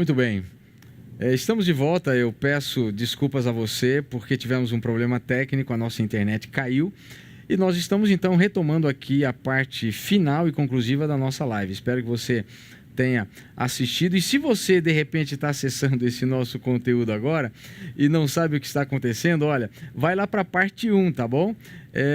Muito bem. Estamos de volta. Eu peço desculpas a você porque tivemos um problema técnico, a nossa internet caiu. E nós estamos então retomando aqui a parte final e conclusiva da nossa live. Espero que você tenha assistido. E se você de repente está acessando esse nosso conteúdo agora e não sabe o que está acontecendo, olha, vai lá para a parte 1, tá bom?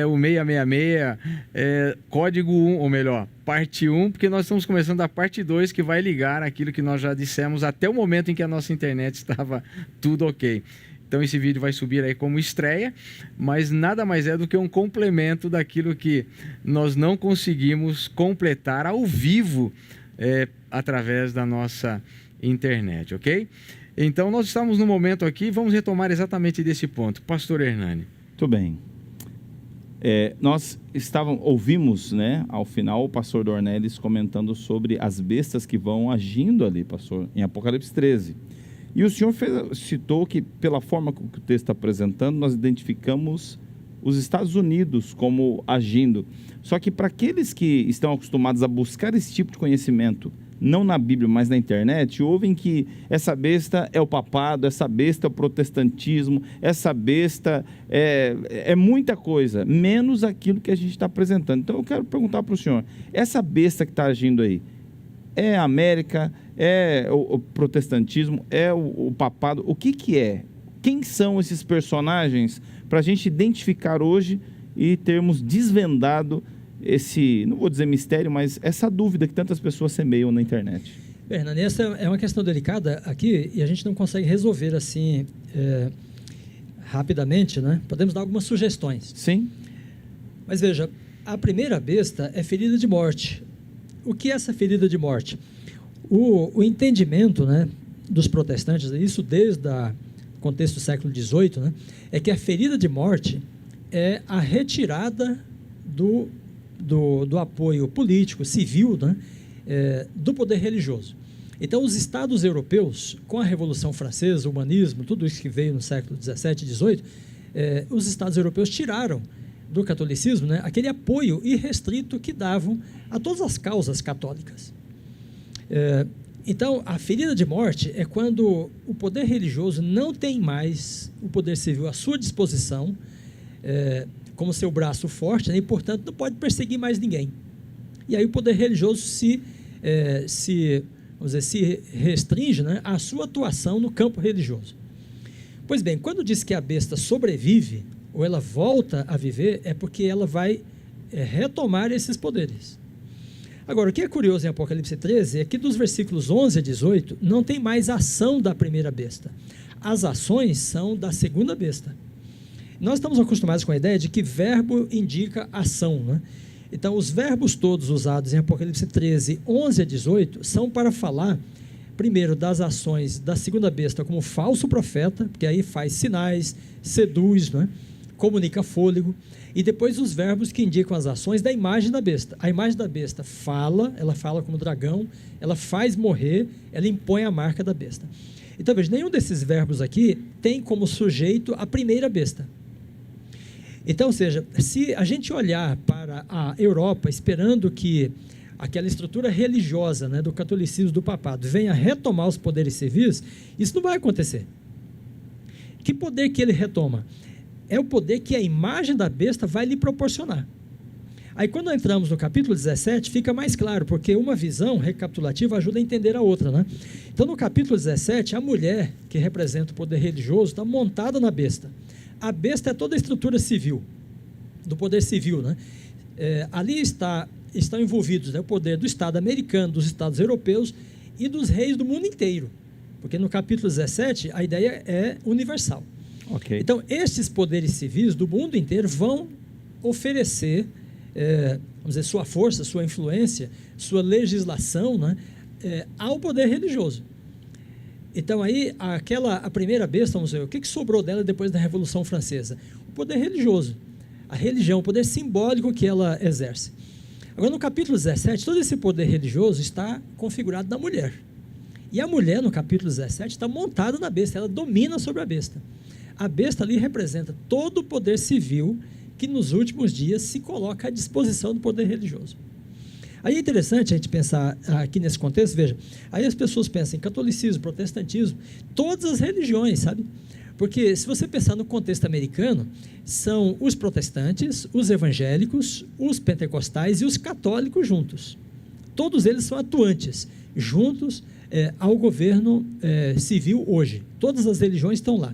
O 666, código 1, ou melhor, parte 1, porque nós estamos começando a parte 2, que vai ligar aquilo que nós já dissemos até o momento em que a nossa internet estava tudo ok. Então esse vídeo vai subir aí como estreia, mas nada mais é do que um complemento daquilo que nós não conseguimos completar ao vivo através da nossa internet, ok? Então nós estamos no momento aqui, vamos retomar exatamente desse ponto. Pastor Hernani. Muito bem. Nós ouvimos, né, ao final, o pastor Dornelles comentando sobre as bestas que vão agindo ali, pastor, em Apocalipse 13. E o senhor citou que, pela forma que o texto está apresentando, nós identificamos os Estados Unidos como agindo. Só que para aqueles que estão acostumados a buscar esse tipo de conhecimento, não na Bíblia, mas na internet, ouvem que essa besta é o papado, essa besta é o protestantismo, essa besta é muita coisa, menos aquilo que a gente está apresentando. Então eu quero perguntar para o senhor, essa besta que está agindo aí, é a América, é o protestantismo, é o papado, o que é? Quem são esses personagens para a gente identificar hoje e termos desvendado esse, não vou dizer mistério, mas essa dúvida que tantas pessoas semeiam na internet? Hernani, essa é uma questão delicada aqui e a gente não consegue resolver assim rapidamente, né? Podemos dar algumas sugestões. Sim. Mas veja, a primeira besta é ferida de morte. O que é essa ferida de morte? O entendimento, né, dos protestantes, isso desde o contexto do século XVIII, né, é que a ferida de morte é a retirada do apoio político, civil, né, do poder religioso. Então, os estados europeus, com a Revolução Francesa, o humanismo, tudo isso que veio no século XVII e XVIII, os estados europeus tiraram do catolicismo, né, aquele apoio irrestrito que davam a todas as causas católicas. Então, a ferida de morte é quando o poder religioso não tem mais o poder civil à sua disposição, como seu braço forte, né, e, portanto, não pode perseguir mais ninguém. E aí o poder religioso se restringe, né, à sua atuação no campo religioso. Pois bem, quando diz que a besta sobrevive, ou ela volta a viver, é porque ela vai retomar esses poderes. Agora, o que é curioso em Apocalipse 13 é que dos versículos 11 a 18 não tem mais ação da primeira besta. As ações são da segunda besta. Nós estamos acostumados com a ideia de que verbo indica ação, né? Então, os verbos todos usados em Apocalipse 13, 11 a 18 são para falar, primeiro, das ações da segunda besta como falso profeta, porque aí faz sinais, seduz, né? Comunica fôlego, e depois os verbos que indicam as ações da imagem da besta. A imagem da besta fala, ela fala como dragão, ela faz morrer, ela impõe a marca da besta. Então, veja, nenhum desses verbos aqui tem como sujeito a primeira besta. Então, ou seja, se a gente olhar para a Europa esperando que aquela estrutura religiosa, né, do catolicismo, do papado, venha retomar os poderes civis, isso não vai acontecer. Que poder que ele retoma? É o poder que a imagem da besta vai lhe proporcionar. Aí, quando entramos no capítulo 17, fica mais claro, porque uma visão recapitulativa ajuda a entender a outra, né? Então, no capítulo 17, a mulher, que representa o poder religioso, está montada na besta. A besta é toda a estrutura civil, do poder civil, né? Ali estão envolvidos, né, o poder do Estado americano, dos Estados europeus e dos reis do mundo inteiro, porque no capítulo 17 a ideia é universal. Okay. Então, estes poderes civis do mundo inteiro vão oferecer, vamos dizer, sua força, sua influência, sua legislação, né, ao poder religioso. Então, aí, a primeira besta, vamos ver, o que sobrou dela depois da Revolução Francesa? O poder religioso, a religião, o poder simbólico que ela exerce. Agora, no capítulo 17, todo esse poder religioso está configurado na mulher. E a mulher, no capítulo 17, está montada na besta, ela domina sobre a besta. A besta ali representa todo o poder civil que nos últimos dias se coloca à disposição do poder religioso. Aí é interessante a gente pensar aqui nesse contexto, veja, aí as pessoas pensam em catolicismo, protestantismo, todas as religiões, sabe? Porque se você pensar no contexto americano, são os protestantes, os evangélicos, os pentecostais e os católicos juntos. Todos eles são atuantes, juntos ao governo civil hoje. Todas as religiões estão lá.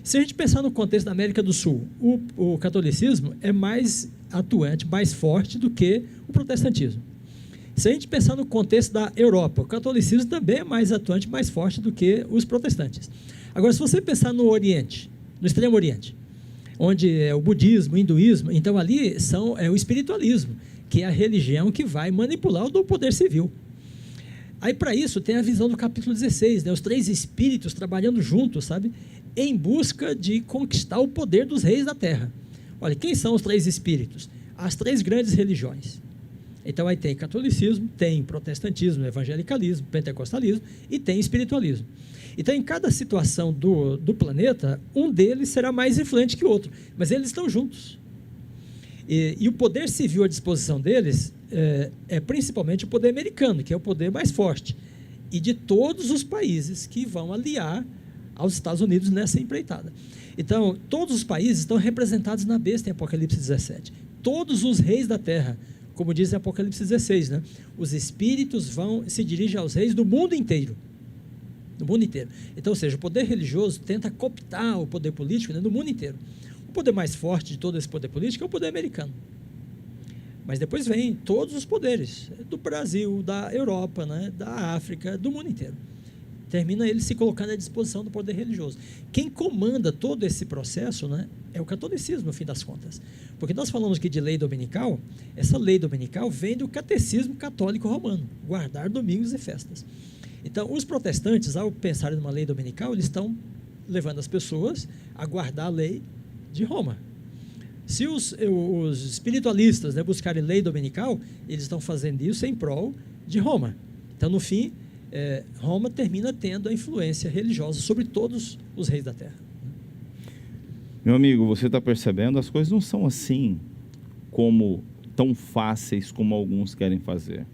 Se a gente pensar no contexto da América do Sul, o catolicismo é mais atuante, mais forte do que o protestantismo. Se a gente pensar no contexto da Europa, o catolicismo também é mais atuante, mais forte do que os protestantes. Agora, se você pensar no Oriente, no Extremo Oriente, onde é o budismo, o hinduísmo, então ali é o espiritualismo, que é a religião que vai manipular o poder civil. Aí, para isso, tem a visão do capítulo 16, né? Os 3 espíritos trabalhando juntos, sabe? Em busca de conquistar o poder dos reis da terra. Olha, quem são os 3 espíritos? As 3 grandes religiões. Então, aí tem catolicismo, tem protestantismo, evangelicalismo, pentecostalismo e tem espiritualismo. Então, em cada situação do planeta, um deles será mais influente que o outro, mas eles estão juntos. E o poder civil à disposição deles é principalmente o poder americano, que é o poder mais forte, e de todos os países que vão aliar aos Estados Unidos nessa empreitada. Então, todos os países estão representados na besta em Apocalipse 17. Todos os reis da terra, como diz em Apocalipse 16, né? Os espíritos se dirigem aos reis do mundo inteiro. Do mundo inteiro. Então, ou seja, o poder religioso tenta cooptar o poder político, né, no mundo inteiro. O poder mais forte de todo esse poder político é o poder americano. Mas depois vem todos os poderes, do Brasil, da Europa, né, da África, do mundo inteiro. Termina ele se colocando à disposição do poder religioso. Quem comanda todo esse processo, né, é o catolicismo, no fim das contas. Porque nós falamos aqui de lei dominical, essa lei dominical vem do catecismo católico romano, guardar domingos e festas. Então, os protestantes, ao pensarem numa lei dominical, eles estão levando as pessoas a guardar a lei de Roma. Se os espiritualistas, né, buscarem lei dominical, eles estão fazendo isso em prol de Roma. Então, no fim, Roma termina tendo a influência religiosa sobre todos os reis da terra. Meu amigo, você está percebendo? As coisas não são assim tão fáceis como alguns querem fazer.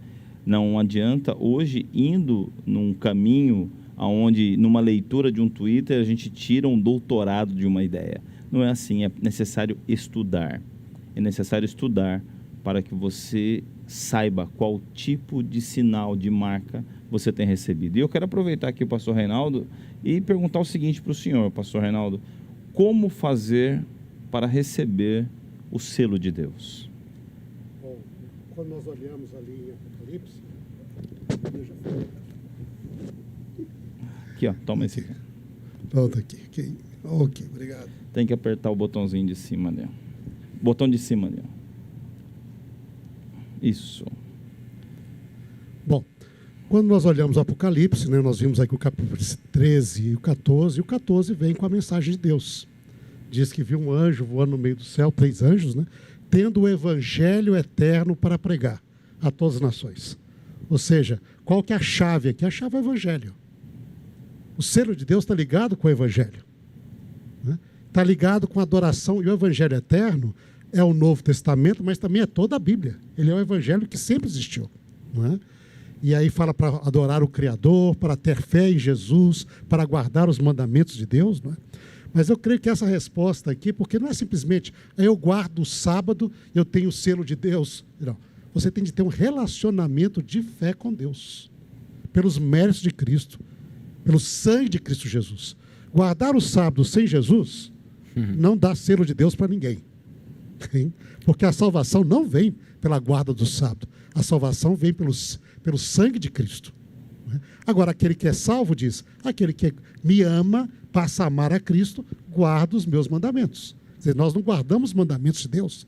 Não adianta hoje, indo num caminho onde, numa leitura de um Twitter, a gente tira um doutorado de uma ideia. Não é assim, é necessário estudar. É necessário estudar para que você saiba qual tipo de sinal, de marca você tem recebido. E eu quero aproveitar aqui o pastor Reinaldo e perguntar o seguinte para o senhor, pastor Reinaldo: como fazer para receber o selo de Deus? Bom, quando nós olhamos ali em Apocalipse, aqui, ó, toma esse aqui. Pronto, aqui. Ok, obrigado. Tem que apertar o botãozinho de cima ali. Botão de cima ali. Isso. Bom, quando nós olhamos o Apocalipse, né, nós vimos aqui o capítulo 13 e o 14 vem com a mensagem de Deus. Diz que viu um anjo voando no meio do céu, 3 anjos, né, tendo o evangelho eterno para pregar a todas as nações. Ou seja, qual que é a chave aqui? A chave é o evangelho. O selo de Deus está ligado com o evangelho. Está ligado com a adoração, e o evangelho eterno é o Novo Testamento, mas também é toda a Bíblia. Ele é o evangelho que sempre existiu. Não é? E aí fala para adorar o Criador, para ter fé em Jesus, para guardar os mandamentos de Deus. Não é? Mas eu creio que essa resposta aqui, porque não é simplesmente eu guardo o sábado, eu tenho o selo de Deus. Não. Você tem de ter um relacionamento de fé com Deus, pelos méritos de Cristo, pelo sangue de Cristo Jesus. Guardar o sábado sem Jesus não dá selo de Deus para ninguém. Porque a salvação não vem pela guarda do sábado. A salvação vem pelo sangue de Cristo. Agora, aquele que é salvo diz: aquele que me ama, passa a amar a Cristo, guarda os meus mandamentos. Quer dizer, nós não guardamos os mandamentos de Deus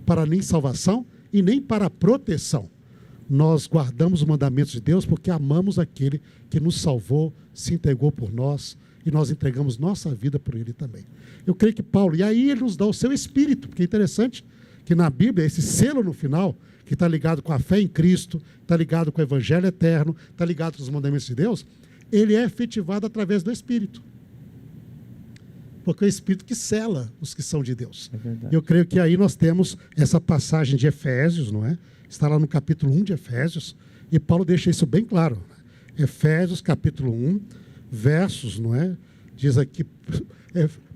para nem salvação e nem para proteção. Nós guardamos os mandamentos de Deus porque amamos aquele que nos salvou, se entregou por nós, e nós entregamos nossa vida por ele também. Eu creio que Paulo, e aí ele nos dá o seu espírito, porque é interessante que na Bíblia, esse selo no final, que está ligado com a fé em Cristo, está ligado com o evangelho eterno, está ligado com os mandamentos de Deus, ele é efetivado através do Espírito. Porque é o Espírito que sela os que são de Deus. É verdade. Eu creio que aí nós temos essa passagem de Efésios, não é? Está lá no capítulo 1 de Efésios, e Paulo deixa isso bem claro. Efésios, capítulo 1, versos, não é? Diz aqui,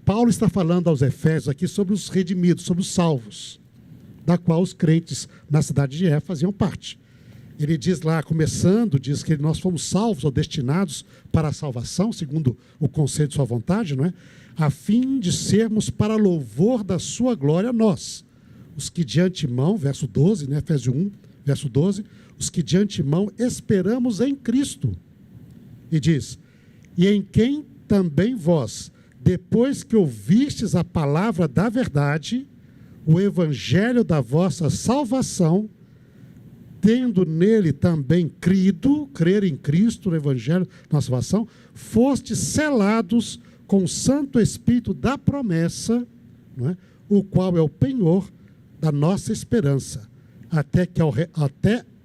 Paulo está falando aos Efésios aqui sobre os redimidos, sobre os salvos, da qual os crentes na cidade de Éfeso faziam parte. Ele diz lá, começando, diz que nós fomos salvos ou destinados para a salvação, segundo o conceito de sua vontade, não é? A fim de sermos para louvor da sua glória nós, os que de antemão, verso 12, né, Efésios 1, verso 12, os que de antemão esperamos em Cristo. E diz, e em quem também vós, depois que ouvistes a palavra da verdade, o evangelho da vossa salvação, tendo nele também crido, crer em Cristo, no evangelho da nossa salvação, fostes selados com o Santo Espírito da promessa, não é? O qual é o penhor da nossa esperança, até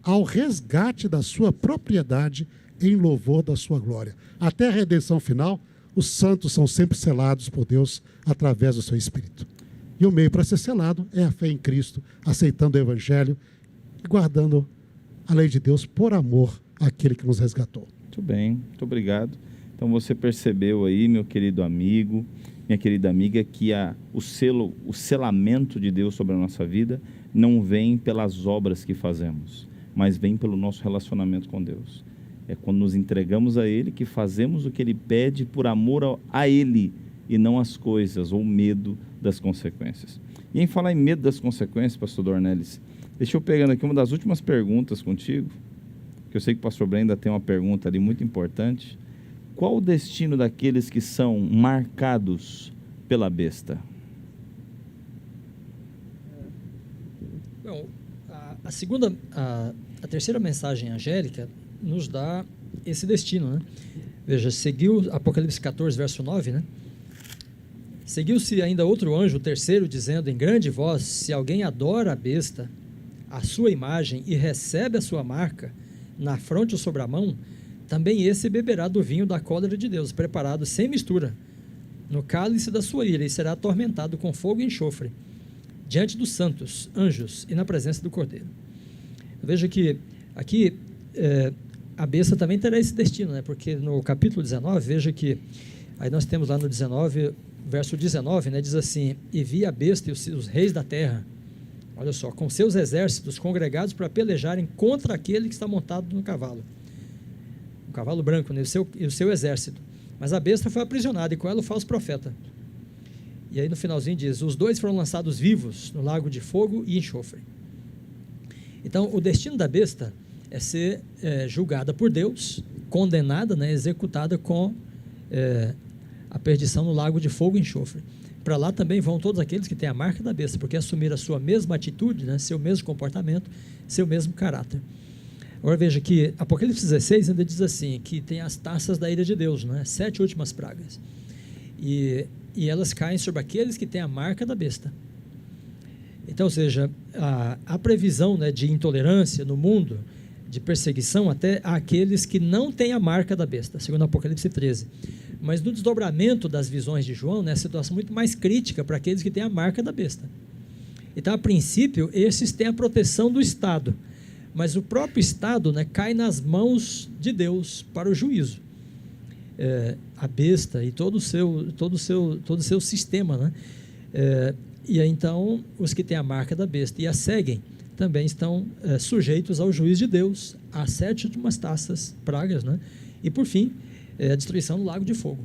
ao resgate da sua propriedade em louvor da sua glória. Até a redenção final, os santos são sempre selados por Deus através do seu Espírito. E o meio para ser selado é a fé em Cristo, aceitando o Evangelho e guardando a lei de Deus por amor àquele que nos resgatou. Muito bem, muito obrigado. Então você percebeu aí, meu querido amigo, minha querida amiga, que o selamento de Deus sobre a nossa vida não vem pelas obras que fazemos, mas vem pelo nosso relacionamento com Deus. É quando nos entregamos a Ele que fazemos o que Ele pede por amor a Ele e não às coisas ou medo das consequências. E em falar em medo das consequências, pastor Dornelles, deixa eu pegando aqui uma das últimas perguntas contigo, que eu sei que o pastor Brenda tem uma pergunta ali muito importante. Qual o destino daqueles que são marcados pela besta? Bom, a terceira mensagem angélica nos dá esse destino, né? Veja, seguiu Apocalipse 14, verso 9, né? Seguiu-se ainda outro anjo, o terceiro, dizendo em grande voz: se alguém adora a besta, a sua imagem, e recebe a sua marca na fronte ou sobre a mão, também esse beberá do vinho da cólera de Deus, preparado sem mistura, no cálice da sua ira, e será atormentado com fogo e enxofre, diante dos santos, anjos, e na presença do Cordeiro. Veja que aqui a besta também terá esse destino, né? Porque no capítulo 19, veja que, aí nós temos lá no 19, verso 19, né? Diz assim: e vi a besta e os reis da terra, olha só, com seus exércitos congregados para pelejarem contra aquele que está montado no cavalo, o cavalo branco, né? E o seu exército. Mas a besta foi aprisionada, e com ela o falso profeta. E aí no finalzinho diz: os dois foram lançados vivos no lago de fogo e enxofre. Então o destino da besta é ser julgada por Deus, condenada, né? Executada com a perdição no lago de fogo e enxofre. Para lá também vão todos aqueles que têm a marca da besta, porque assumiram a sua mesma atitude, né? Seu mesmo comportamento, seu mesmo caráter. Agora veja que Apocalipse 16 ainda diz assim, que tem as taças da ira de Deus, né? 7 últimas pragas. E elas caem sobre aqueles que têm a marca da besta. Então, ou seja, a previsão, né, de intolerância no mundo, de perseguição até àqueles que não têm a marca da besta, segundo Apocalipse 13. Mas no desdobramento das visões de João, né, a situação muito mais crítica para aqueles que têm a marca da besta. Então, a princípio, esses têm a proteção do Estado, mas o próprio Estado, né, cai nas mãos de Deus para o juízo. A besta e todo o seu sistema, né? E aí, então, os que têm a marca da besta e a seguem, também estão sujeitos ao juízo de Deus, às 7 últimas taças, pragas, né? E por fim, a destruição do lago de fogo.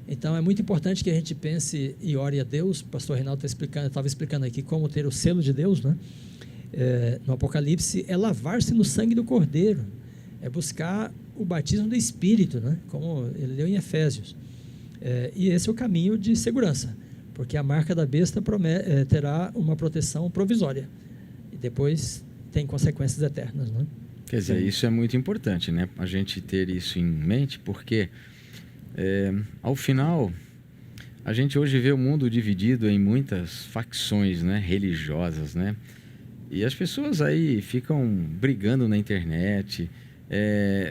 Então é muito importante que a gente pense e ore a Deus. O pastor Reinaldo estava explicando aqui como ter o selo de Deus, né? No Apocalipse, é lavar-se no sangue do Cordeiro, é buscar o batismo do Espírito, né? Como ele leu em Efésios. E esse é o caminho de segurança, porque a marca da besta terá uma proteção provisória e depois tem consequências eternas, né? Quer dizer, isso é muito importante, né? A gente ter isso em mente, porque ao final a gente hoje vê o mundo dividido em muitas facções, né, religiosas, né? E as pessoas aí ficam brigando na internet,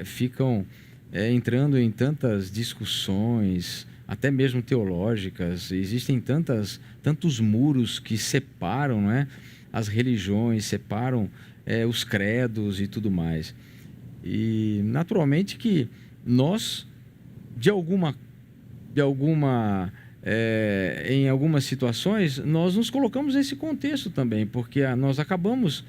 ficam entrando em tantas discussões, até mesmo teológicas. Existem tantos muros que separam, não é? As religiões, separam os credos e tudo mais. E, naturalmente, que nós, em algumas situações, nós nos colocamos nesse contexto também, porque nós acabamos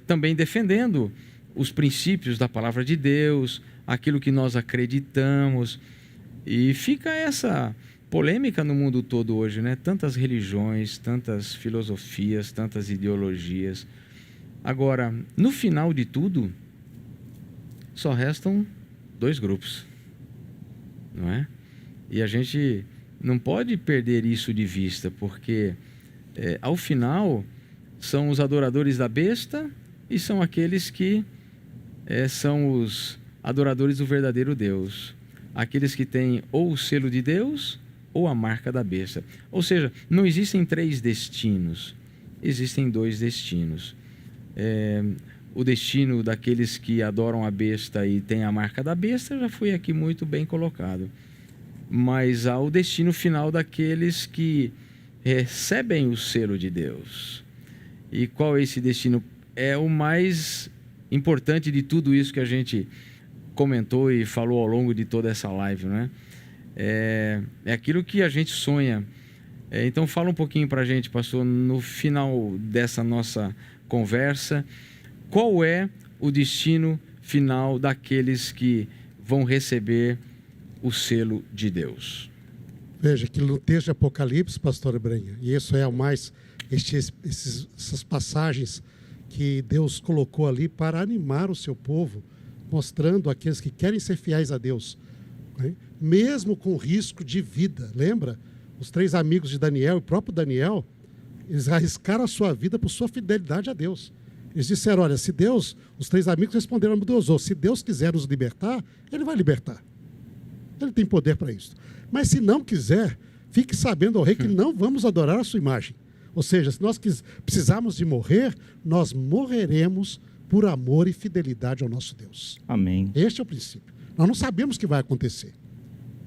também defendendo os princípios da palavra de Deus, aquilo que nós acreditamos, e fica essa polêmica no mundo todo hoje, né? Tantas religiões, tantas filosofias, tantas ideologias. Agora, no final de tudo, só restam 2 grupos, não é? E a gente não pode perder isso de vista, porque ao final são os adoradores da besta e são aqueles que são os adoradores do verdadeiro Deus, aqueles que têm ou o selo de Deus ou a marca da besta. Ou seja, não existem 3 destinos, existem 2 destinos. O destino daqueles que adoram a besta e têm a marca da besta já foi aqui muito bem colocado. Mas há o destino final daqueles que recebem o selo de Deus. E qual é esse destino? É o mais importante de tudo isso que a gente comentou e falou ao longo de toda essa live, não é? É aquilo que a gente sonha. Então fala um pouquinho para a gente, pastor, no final dessa nossa conversa, qual é o destino final daqueles que vão receber o selo de Deus? Veja que no texto de Apocalipse, pastor Brenha, e isso é o mais, essas passagens que Deus colocou ali para animar o seu povo, mostrando aqueles que querem ser fiéis a Deus, né? Mesmo com risco de vida. Lembra? Os 3 amigos de Daniel, o próprio Daniel, eles arriscaram a sua vida por sua fidelidade a Deus. Eles disseram, olha, se Deus, os 3 amigos responderam a Deus, se Deus quiser nos libertar, Ele vai libertar. Ele tem poder para isso. Mas se não quiser, fique sabendo, ó rei, que não vamos adorar a sua imagem. Ou seja, se nós precisarmos de morrer, nós morreremos por amor e fidelidade ao nosso Deus. Amém. Este é o princípio. Nós não sabemos o que vai acontecer,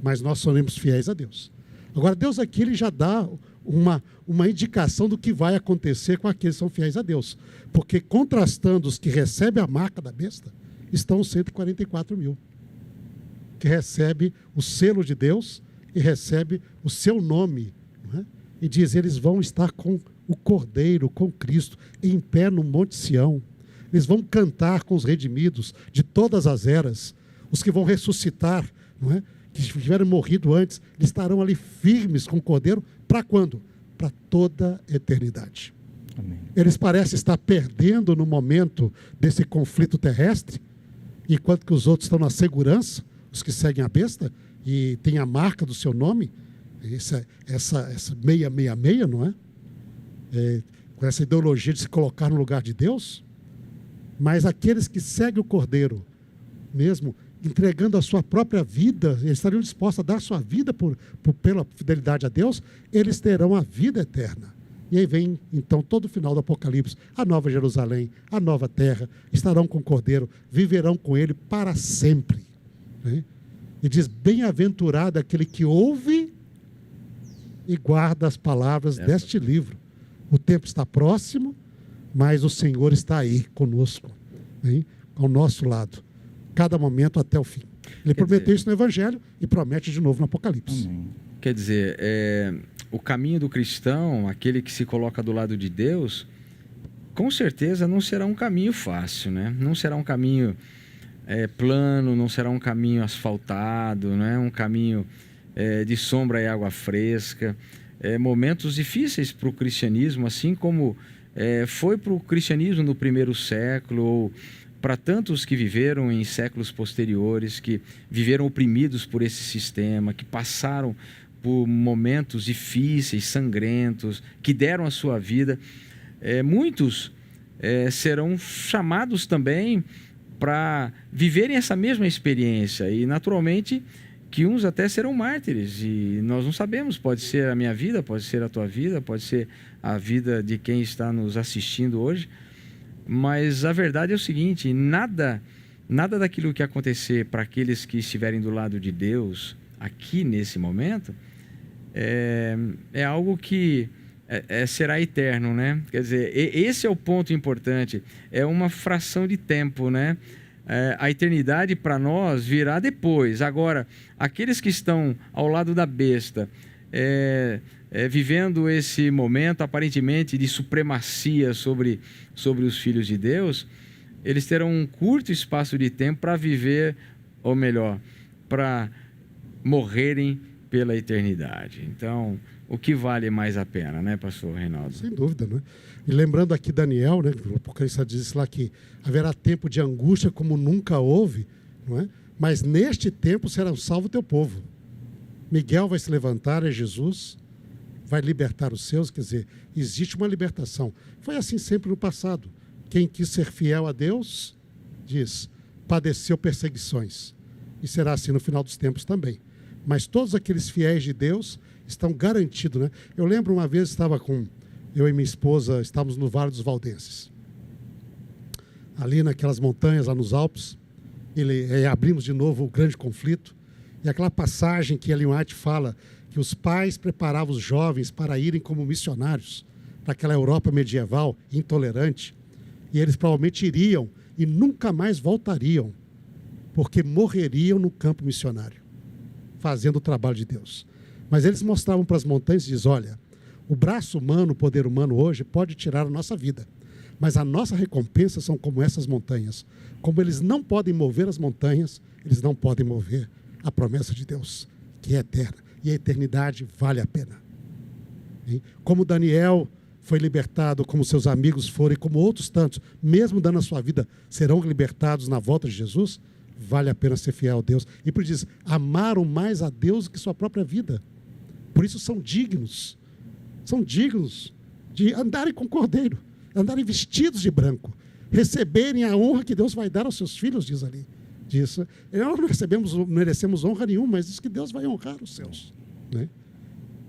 mas nós seremos fiéis a Deus. Agora, Deus aqui ele já dá uma indicação do que vai acontecer com aqueles que são fiéis a Deus. Porque contrastando os que recebem a marca da besta, estão 144 mil. Que recebe o selo de Deus e recebe o seu nome. Não é? E diz, eles vão estar com o Cordeiro, com Cristo, em pé no Monte Sião. Eles vão cantar com os redimidos de todas as eras. Os que vão ressuscitar, não é? Que tiveram morrido antes, eles estarão ali firmes com o Cordeiro. Para quando? Para toda a eternidade. Amém. Eles parecem estar perdendo no momento desse conflito terrestre, enquanto que os outros estão na segurança, os que seguem a besta, e tem a marca do seu nome, essa 666, não é? Com essa ideologia de se colocar no lugar de Deus. Mas aqueles que seguem o Cordeiro, mesmo entregando a sua própria vida, eles estariam dispostos a dar sua vida pela fidelidade a Deus, eles terão a vida eterna. E aí vem, então, todo o final do Apocalipse, a nova Jerusalém, a nova terra, estarão com o Cordeiro, viverão com ele para sempre. Né? E diz, bem-aventurado aquele que ouve e guarda as palavras deste livro. O tempo está próximo, mas o Senhor está aí conosco, né? Ao nosso lado, cada momento até o fim. Ele prometeu isso no Evangelho e promete de novo no Apocalipse. Amém. Quer dizer, o caminho do cristão, aquele que se coloca do lado de Deus, com certeza não será um caminho fácil, né? Não será um caminho plano, não será um caminho asfaltado, não é um caminho de sombra e água fresca. Momentos difíceis para o cristianismo, assim como foi para o cristianismo no primeiro século, ou para tantos que viveram em séculos posteriores, que viveram oprimidos por esse sistema, que passaram por momentos difíceis, sangrentos, que deram a sua vida. Muitos serão chamados também para viverem essa mesma experiência, e naturalmente que uns até serão mártires, e nós não sabemos, pode ser a minha vida, pode ser a tua vida, pode ser a vida de quem está nos assistindo hoje, mas a verdade é o seguinte, nada daquilo que acontecer para aqueles que estiverem do lado de Deus aqui nesse momento, é algo que será eterno, né? Quer dizer, esse é o ponto importante. É uma fração de tempo, né? A eternidade para nós virá depois. Agora, aqueles que estão ao lado da besta, vivendo esse momento aparentemente de supremacia sobre os filhos de Deus, eles terão um curto espaço de tempo para viver, ou melhor, para morrerem pela eternidade. Então, o que vale mais a pena, né, pastor Reinaldo? Sem dúvida, né? E lembrando aqui Daniel, né, o Apocalipse diz lá que haverá tempo de angústia como nunca houve, não é? Mas neste tempo será salvo o teu povo. Miguel vai se levantar, é Jesus, vai libertar os seus, quer dizer, existe uma libertação. Foi assim sempre no passado. Quem quis ser fiel a Deus, diz, padeceu perseguições. E será assim no final dos tempos também. Mas todos aqueles fiéis de Deus estão garantidos, né? Eu lembro uma vez, eu e minha esposa, estávamos no Vale dos Valdenses. Ali naquelas montanhas, lá nos Alpes, abrimos de novo o grande conflito. E aquela passagem que Ellen White fala que os pais preparavam os jovens para irem como missionários para aquela Europa medieval, intolerante. E eles provavelmente iriam e nunca mais voltariam, porque morreriam no campo missionário, fazendo o trabalho de Deus. Mas eles mostravam para as montanhas e dizem, olha, o braço humano, o poder humano hoje pode tirar a nossa vida, mas a nossa recompensa são como essas montanhas. Como eles não podem mover as montanhas, eles não podem mover a promessa de Deus, que é eterna. E a eternidade vale a pena. Como Daniel foi libertado, como seus amigos foram, e como outros tantos, mesmo dando a sua vida, serão libertados na volta de Jesus, vale a pena ser fiel a Deus. E por isso diz, amaram mais a Deus do que sua própria vida. Por isso são dignos de andarem com cordeiro, andarem vestidos de branco, receberem a honra que Deus vai dar aos seus filhos, diz ali. Disso. Nós não merecemos honra nenhuma, mas diz que Deus vai honrar os seus. Né?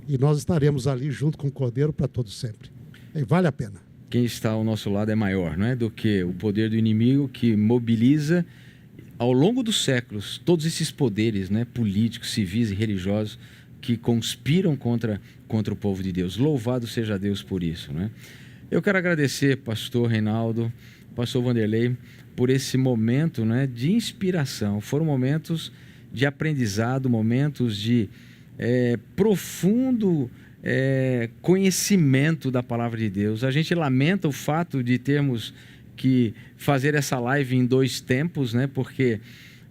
E nós estaremos ali junto com o cordeiro para todo sempre. E vale a pena. Quem está ao nosso lado é maior, não é, do que o poder do inimigo que mobiliza ao longo dos séculos todos esses poderes, né, políticos, civis e religiosos que conspiram contra o povo de Deus. Louvado seja Deus por isso, né? Eu quero agradecer, pastor Reinaldo, pastor Vanderlei, por esse momento, né, de inspiração. Foram momentos de aprendizado, momentos de profundo conhecimento da palavra de Deus. A gente lamenta o fato de termos que fazer essa live em 2 tempos, né, porque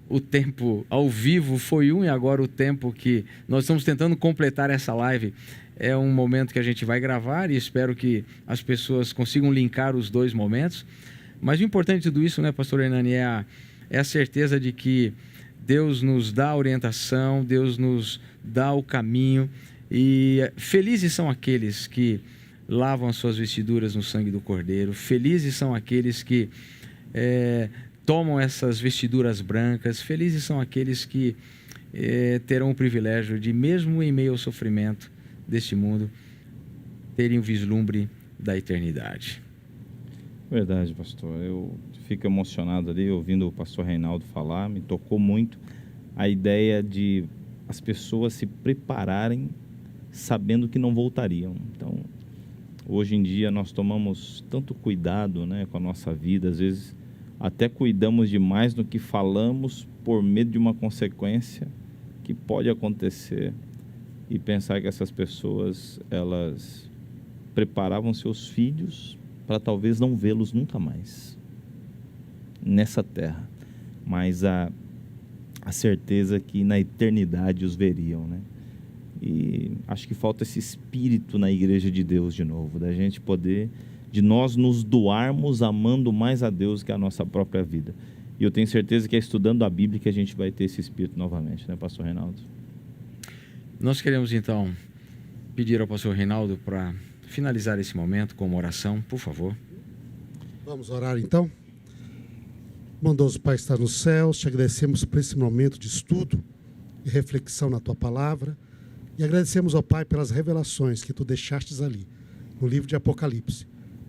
o tempo ao vivo foi um e agora o tempo que nós estamos tentando completar essa live é um momento que a gente vai gravar e espero que as pessoas consigam linkar os 2 momentos. Mas o importante de tudo isso, né, pastor Hernani, é a certeza de que Deus nos dá a orientação, Deus nos dá o caminho e felizes são aqueles que lavam as suas vestiduras no sangue do Cordeiro, felizes são aqueles que tomam essas vestiduras brancas, felizes são aqueles que terão o privilégio de, mesmo em meio ao sofrimento deste mundo, terem o vislumbre da eternidade. Verdade, pastor. Eu fico emocionado ali ouvindo o pastor Reinaldo falar, me tocou muito a ideia de as pessoas se prepararem sabendo que não voltariam. Então, hoje em dia nós tomamos tanto cuidado, né, com a nossa vida, às vezes até cuidamos demais no que falamos por medo de uma consequência que pode acontecer e pensar que essas pessoas, elas preparavam seus filhos para talvez não vê-los nunca mais nessa terra, mas a certeza que na eternidade os veriam, né? E acho que falta esse espírito na igreja de Deus de novo, da gente poder, de nós nos doarmos amando mais a Deus que a nossa própria vida. E eu tenho certeza que é estudando a Bíblia que a gente vai ter esse espírito novamente, né, pastor Reinaldo? Nós queremos então pedir ao pastor Reinaldo para finalizar esse momento com uma oração, por favor. Vamos orar então? Bondoso Pai, está nos céus, te agradecemos por esse momento de estudo e reflexão na tua palavra e agradecemos ao Pai pelas revelações que tu deixastes ali no livro de Apocalipse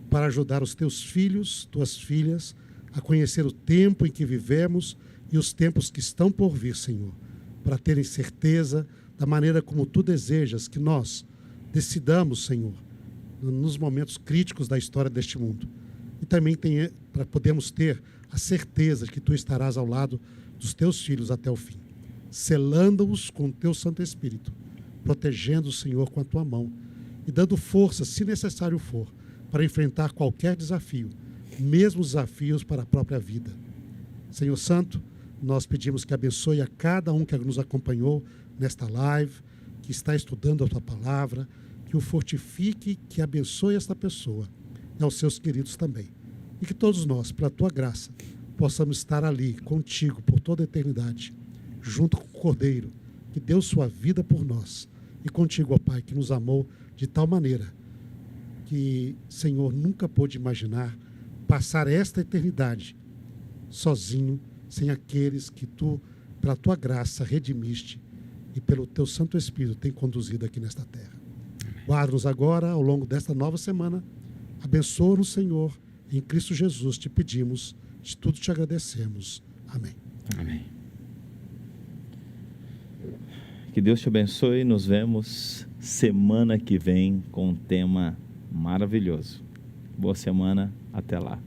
para ajudar os teus filhos, tuas filhas a conhecer o tempo em que vivemos e os tempos que estão por vir, Senhor, para terem certeza da maneira como Tu desejas que nós decidamos, Senhor, nos momentos críticos da história deste mundo. E também para podermos ter a certeza de que Tu estarás ao lado dos Teus filhos até o fim, selando-os com o Teu Santo Espírito, protegendo o Senhor com a Tua mão e dando força, se necessário for, para enfrentar qualquer desafio, mesmo os desafios para a própria vida. Senhor Santo, nós pedimos que abençoe a cada um que nos acompanhou nesta live, que está estudando a Tua palavra, que o fortifique, que abençoe esta pessoa e aos seus queridos também. E que todos nós, pela Tua graça, possamos estar ali contigo por toda a eternidade, junto com o Cordeiro, que deu sua vida por nós, e contigo, ó Pai, que nos amou de tal maneira que, Senhor, nunca pôde imaginar passar esta eternidade sozinho, sem aqueles que Tu, pela Tua graça, redimiste e pelo Teu Santo Espírito tem conduzido aqui nesta terra. Guarda-nos agora, ao longo desta nova semana. Abençoa-nos, Senhor. Em Cristo Jesus te pedimos, de tudo te agradecemos. Amém. Amém. Que Deus te abençoe. Nos vemos semana que vem com um tema maravilhoso. Boa semana. Até lá.